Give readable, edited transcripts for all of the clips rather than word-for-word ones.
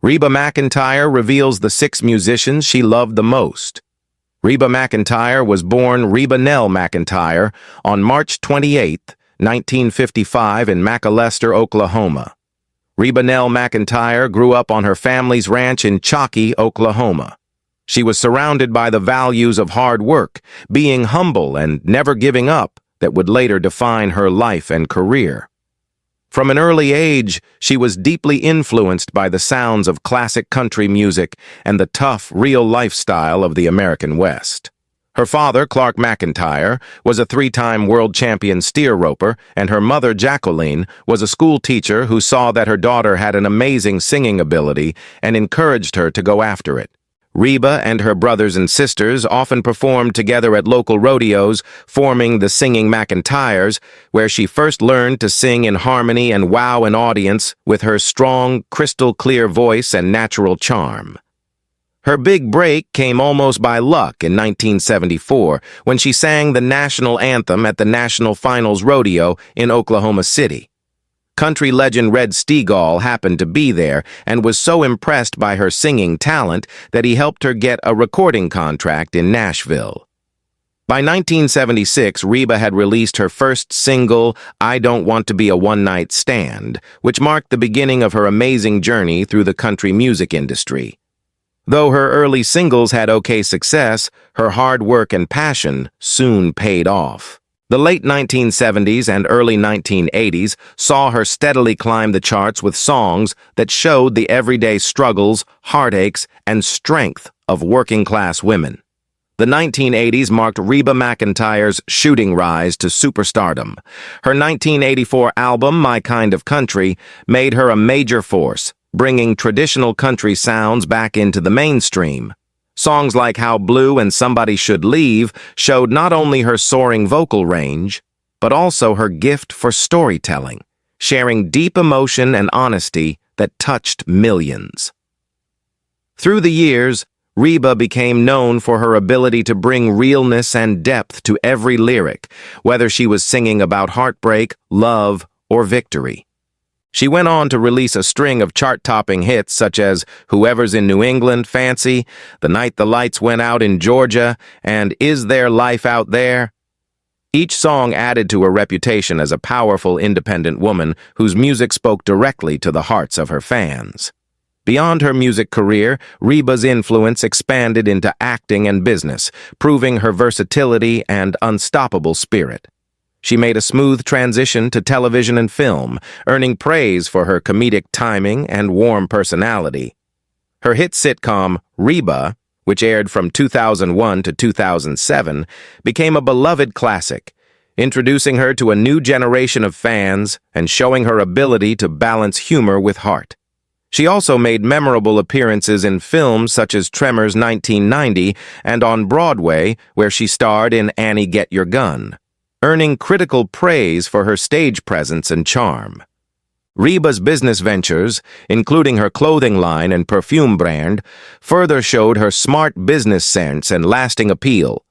Reba McEntire reveals the 6 musicians she loved the most. Reba McEntire was born Reba Nell McEntire on March 28, 1955 in McAlester, Oklahoma. Reba Nell McEntire grew up on her family's ranch in Chalky, Oklahoma. She was surrounded by the values of hard work, being humble and never giving up that would later define her life and career. From an early age, she was deeply influenced by the sounds of classic country music and the tough, real lifestyle of the American West. Her father, Clark McEntire, was a 3-time world champion steer roper, and her mother, Jacqueline, was a school teacher who saw that her daughter had an amazing singing ability and encouraged her to go after it. Reba and her brothers and sisters often performed together at local rodeos, forming the Singing McEntires, where she first learned to sing in harmony and wow an audience with her strong, crystal-clear voice and natural charm. Her big break came almost by luck in 1974 when she sang the national anthem at the National Finals Rodeo in Oklahoma City. Country legend Red Steagall happened to be there and was so impressed by her singing talent that he helped her get a recording contract in Nashville. By 1976, Reba had released her first single, I Don't Want to Be a One-Night Stand, which marked the beginning of her amazing journey through the country music industry. Though her early singles had okay success, her hard work and passion soon paid off. The late 1970s and early 1980s saw her steadily climb the charts with songs that showed the everyday struggles, heartaches, and strength of working-class women. The 1980s marked Reba McEntire's shooting rise to superstardom. Her 1984 album, My Kind of Country, made her a major force, bringing traditional country sounds back into the mainstream. Songs like How Blue and Somebody Should Leave showed not only her soaring vocal range, but also her gift for storytelling, sharing deep emotion and honesty that touched millions. Through the years, Reba became known for her ability to bring realness and depth to every lyric, whether she was singing about heartbreak, love, or victory. She went on to release a string of chart-topping hits such as Whoever's in New England, Fancy, The Night the Lights Went Out in Georgia, and Is There Life Out There? Each song added to her reputation as a powerful, independent woman whose music spoke directly to the hearts of her fans. Beyond her music career, Reba's influence expanded into acting and business, proving her versatility and unstoppable spirit. She made a smooth transition to television and film, earning praise for her comedic timing and warm personality. Her hit sitcom, Reba, which aired from 2001 to 2007, became a beloved classic, introducing her to a new generation of fans and showing her ability to balance humor with heart. She also made memorable appearances in films such as Tremors 1990 and on Broadway, where she starred in Annie Get Your Gun, earning critical praise for her stage presence and charm. Reba's business ventures, including her clothing line and perfume brand, further showed her smart business sense and lasting appeal.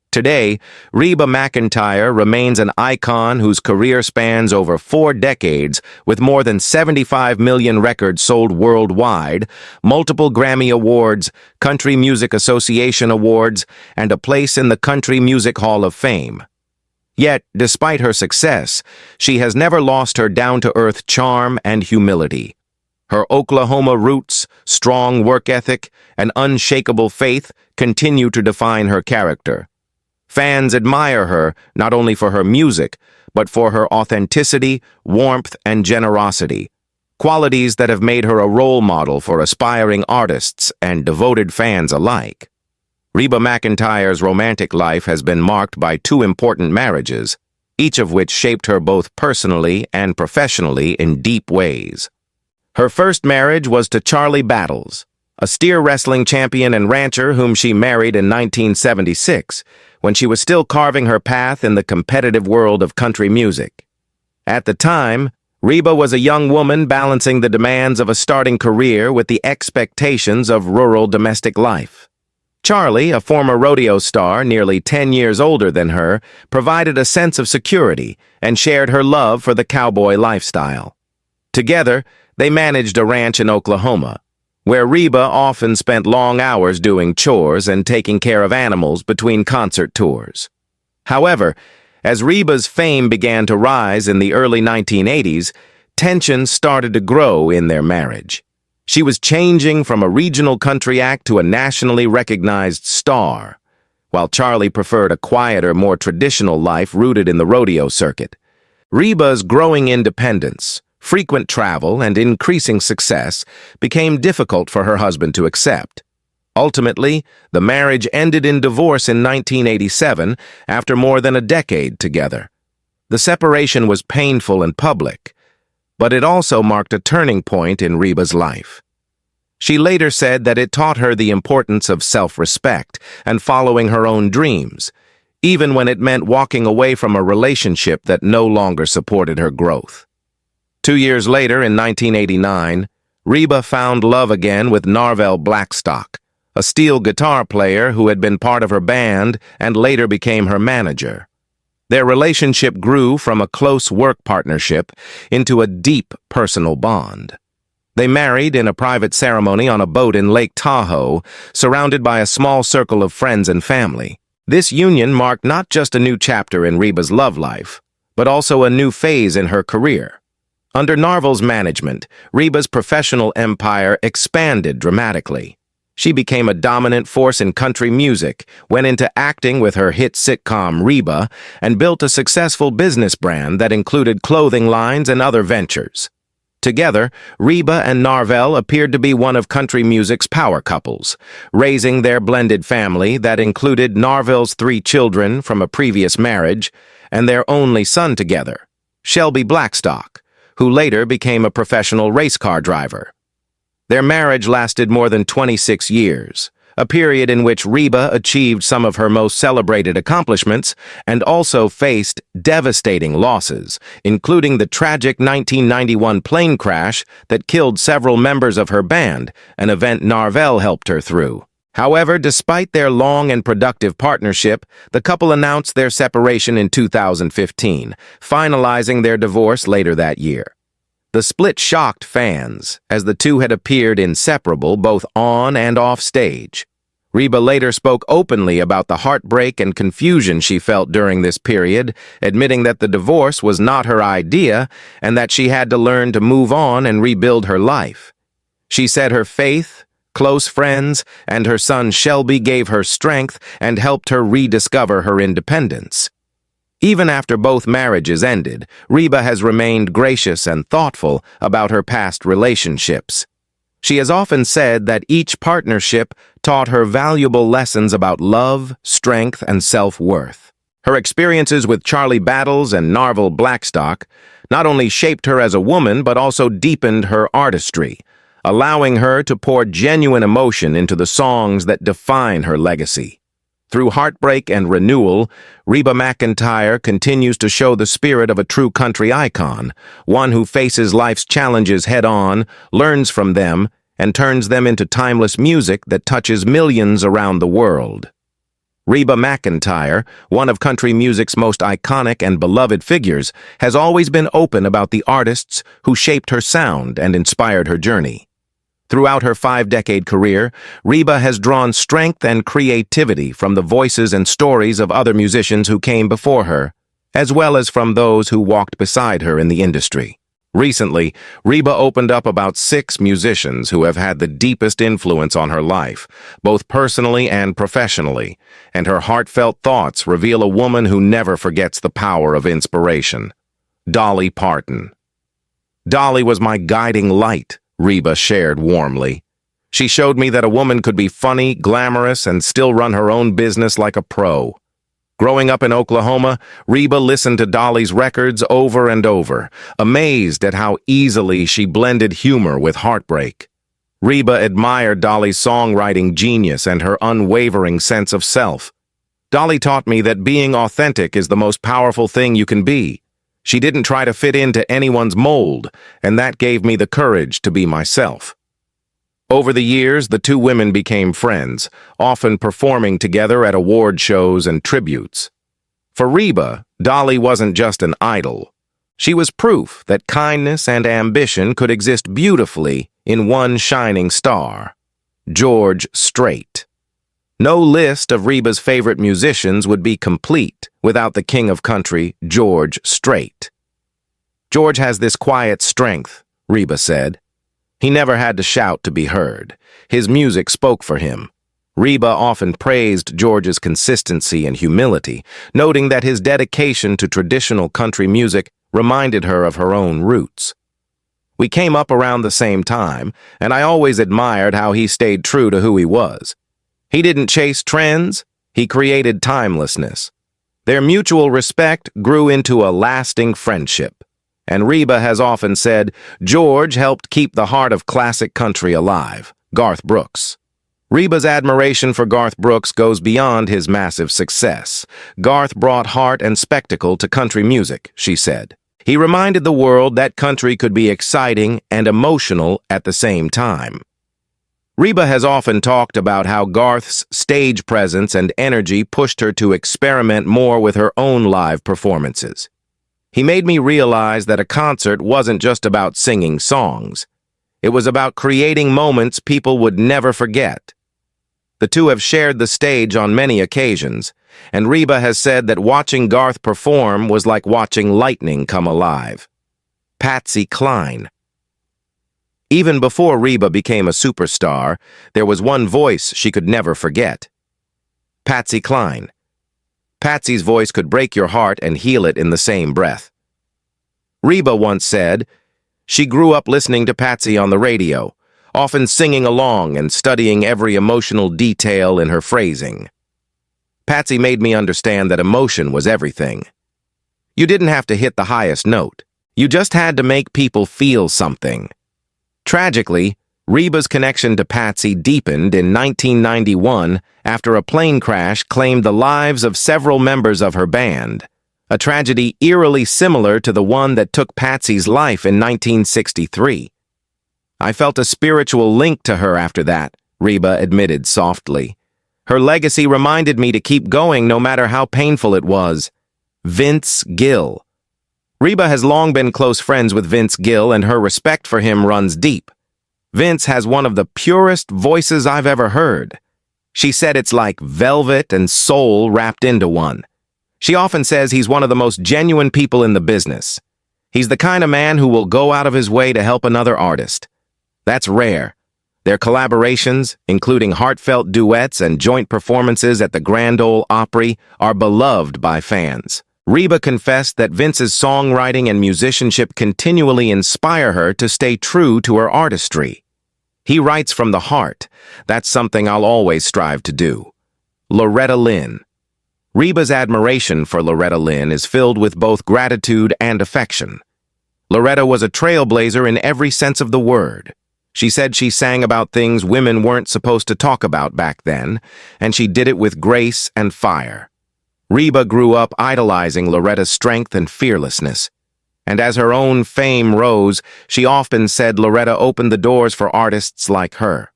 Today, Reba McEntire remains an icon whose career spans over 4 decades, with more than 75 million records sold worldwide, multiple Grammy Awards, Country Music Association Awards, and a place in the Country Music Hall of Fame. Yet, despite her success, she has never lost her down-to-earth charm and humility. Her Oklahoma roots, strong work ethic, and unshakable faith continue to define her character. Fans admire her not only for her music, but for her authenticity, warmth, and generosity, qualities that have made her a role model for aspiring artists and devoted fans alike. Reba McEntire's romantic life has been marked by 2 important marriages, each of which shaped her both personally and professionally in deep ways. Her first marriage was to Charlie Battles, a steer wrestling champion and rancher whom she married in 1976, when she was still carving her path in the competitive world of country music. At the time, Reba was a young woman balancing the demands of a starting career with the expectations of rural domestic life. Charlie, a former rodeo star nearly 10 years older than her, provided a sense of security and shared her love for the cowboy lifestyle. Together, they managed a ranch in Oklahoma, where Reba often spent long hours doing chores and taking care of animals between concert tours. However, as Reba's fame began to rise in the early 1980s, tensions started to grow in their marriage. She was changing from a regional country act to a nationally recognized star, while Charlie preferred a quieter, more traditional life rooted in the rodeo circuit. Reba's growing independence, frequent travel, and increasing success became difficult for her husband to accept. Ultimately, the marriage ended in divorce in 1987 after more than a decade together. The separation was painful and public, but it also marked a turning point in Reba's life. She later said that it taught her the importance of self-respect and following her own dreams, even when it meant walking away from a relationship that no longer supported her growth. 2 years later, in 1989, Reba found love again with Narvel Blackstock, a steel guitar player who had been part of her band and later became her manager. Their relationship grew from a close work partnership into a deep personal bond. They married in a private ceremony on a boat in Lake Tahoe, surrounded by a small circle of friends and family. This union marked not just a new chapter in Reba's love life, but also a new phase in her career. Under Narvel's management, Reba's professional empire expanded dramatically. She became a dominant force in country music, went into acting with her hit sitcom Reba, and built a successful business brand that included clothing lines and other ventures. Together, Reba and Narvel appeared to be one of country music's power couples, raising their blended family that included Narvel's 3 children from a previous marriage and their only son together, Shelby Blackstock, who later became a professional race car driver. Their marriage lasted more than 26 years, a period in which Reba achieved some of her most celebrated accomplishments and also faced devastating losses, including the tragic 1991 plane crash that killed several members of her band, an event Narvel helped her through. However, despite their long and productive partnership, the couple announced their separation in 2015, finalizing their divorce later that year. The split shocked fans, as the two had appeared inseparable both on and off stage. Reba later spoke openly about the heartbreak and confusion she felt during this period, admitting that the divorce was not her idea and that she had to learn to move on and rebuild her life. She said her faith, close friends, and her son Shelby gave her strength and helped her rediscover her independence. Even after both marriages ended, Reba has remained gracious and thoughtful about her past relationships. She has often said that each partnership taught her valuable lessons about love, strength, and self-worth. Her experiences with Charlie Battles and Narvel Blackstock not only shaped her as a woman but also deepened her artistry, allowing her to pour genuine emotion into the songs that define her legacy. Through heartbreak and renewal, Reba McEntire continues to show the spirit of a true country icon, one who faces life's challenges head-on, learns from them, and turns them into timeless music that touches millions around the world. Reba McEntire, one of country music's most iconic and beloved figures, has always been open about the artists who shaped her sound and inspired her journey. Throughout her 5-decade career, Reba has drawn strength and creativity from the voices and stories of other musicians who came before her, as well as from those who walked beside her in the industry. Recently, Reba opened up about 6 musicians who have had the deepest influence on her life, both personally and professionally, and her heartfelt thoughts reveal a woman who never forgets the power of inspiration. Dolly Parton. Dolly was my guiding light, Reba shared warmly. She showed me that a woman could be funny, glamorous, and still run her own business like a pro. Growing up in Oklahoma, Reba listened to Dolly's records over and over, amazed at how easily she blended humor with heartbreak. Reba admired Dolly's songwriting genius and her unwavering sense of self. Dolly taught me that being authentic is the most powerful thing you can be. She didn't try to fit into anyone's mold, and that gave me the courage to be myself. Over the years, the two women became friends, often performing together at award shows and tributes. For Reba, Dolly wasn't just an idol. She was proof that kindness and ambition could exist beautifully in one shining star. George Strait. No list of Reba's favorite musicians would be complete without the king of country, George Strait. George has this quiet strength, Reba said. He never had to shout to be heard. His music spoke for him. Reba often praised George's consistency and humility, noting that his dedication to traditional country music reminded her of her own roots. We came up around the same time, and I always admired how he stayed true to who he was. He didn't chase trends, he created timelessness. Their mutual respect grew into a lasting friendship. And Reba has often said, George helped keep the heart of classic country alive. Garth Brooks. Reba's admiration for Garth Brooks goes beyond his massive success. Garth brought heart and spectacle to country music, she said. He reminded the world that country could be exciting and emotional at the same time. Reba has often talked about how Garth's stage presence and energy pushed her to experiment more with her own live performances. He made me realize that a concert wasn't just about singing songs. It was about creating moments people would never forget. The two have shared the stage on many occasions, and Reba has said that watching Garth perform was like watching lightning come alive. Patsy Cline. Even before Reba became a superstar, there was one voice she could never forget. Patsy Cline. Patsy's voice could break your heart and heal it in the same breath. Reba once said, she grew up listening to Patsy on the radio, often singing along and studying every emotional detail in her phrasing. Patsy made me understand that emotion was everything. You didn't have to hit the highest note. You just had to make people feel something. Tragically, Reba's connection to Patsy deepened in 1991 after a plane crash claimed the lives of several members of her band, a tragedy eerily similar to the one that took Patsy's life in 1963. I felt a spiritual link to her after that, Reba admitted softly. Her legacy reminded me to keep going no matter how painful it was. Vince Gill. Reba has long been close friends with Vince Gill, and her respect for him runs deep. Vince has one of the purest voices I've ever heard. She said it's like velvet and soul wrapped into one. She often says he's one of the most genuine people in the business. He's the kind of man who will go out of his way to help another artist. That's rare. Their collaborations, including heartfelt duets and joint performances at the Grand Ole Opry, are beloved by fans. Reba confessed that Vince's songwriting and musicianship continually inspire her to stay true to her artistry. He writes from the heart. That's something I'll always strive to do. Loretta Lynn. Reba's admiration for Loretta Lynn is filled with both gratitude and affection. Loretta was a trailblazer in every sense of the word. She said she sang about things women weren't supposed to talk about back then, and she did it with grace and fire. Reba grew up idolizing Loretta's strength and fearlessness, and as her own fame rose, she often said Loretta opened the doors for artists like her.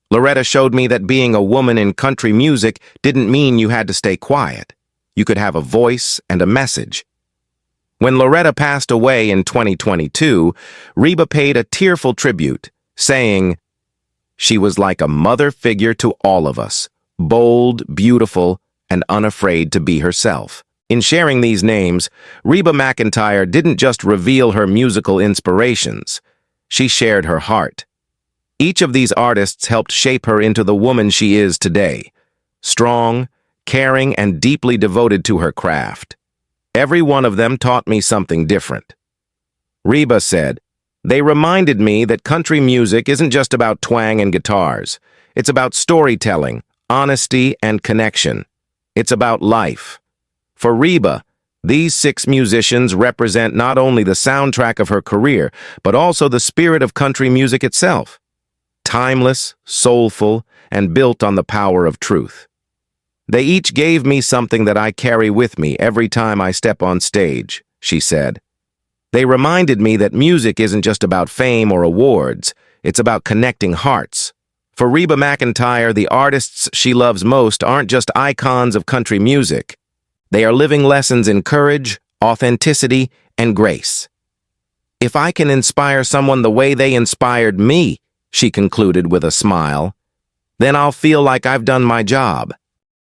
Loretta showed me that being a woman in country music didn't mean you had to stay quiet. You could have a voice and a message. When Loretta passed away in 2022, Reba paid a tearful tribute, saying, "She was like a mother figure to all of us, bold, beautiful, and unafraid to be herself." In sharing these names, Reba McEntire didn't just reveal her musical inspirations, she shared her heart. Each of these artists helped shape her into the woman she is today, strong, caring, and deeply devoted to her craft. Every one of them taught me something different. Reba said, "They reminded me that country music isn't just about twang and guitars. It's about storytelling, honesty, and connection. It's about life." For Reba, these 6 musicians represent not only the soundtrack of her career, but also the spirit of country music itself. Timeless, soulful, and built on the power of truth. They each gave me something that I carry with me every time I step on stage, she said. They reminded me that music isn't just about fame or awards, it's about connecting hearts. For Reba McEntire, the artists she loves most aren't just icons of country music. They are living lessons in courage, authenticity, and grace. If I can inspire someone the way they inspired me, she concluded with a smile, then I'll feel like I've done my job.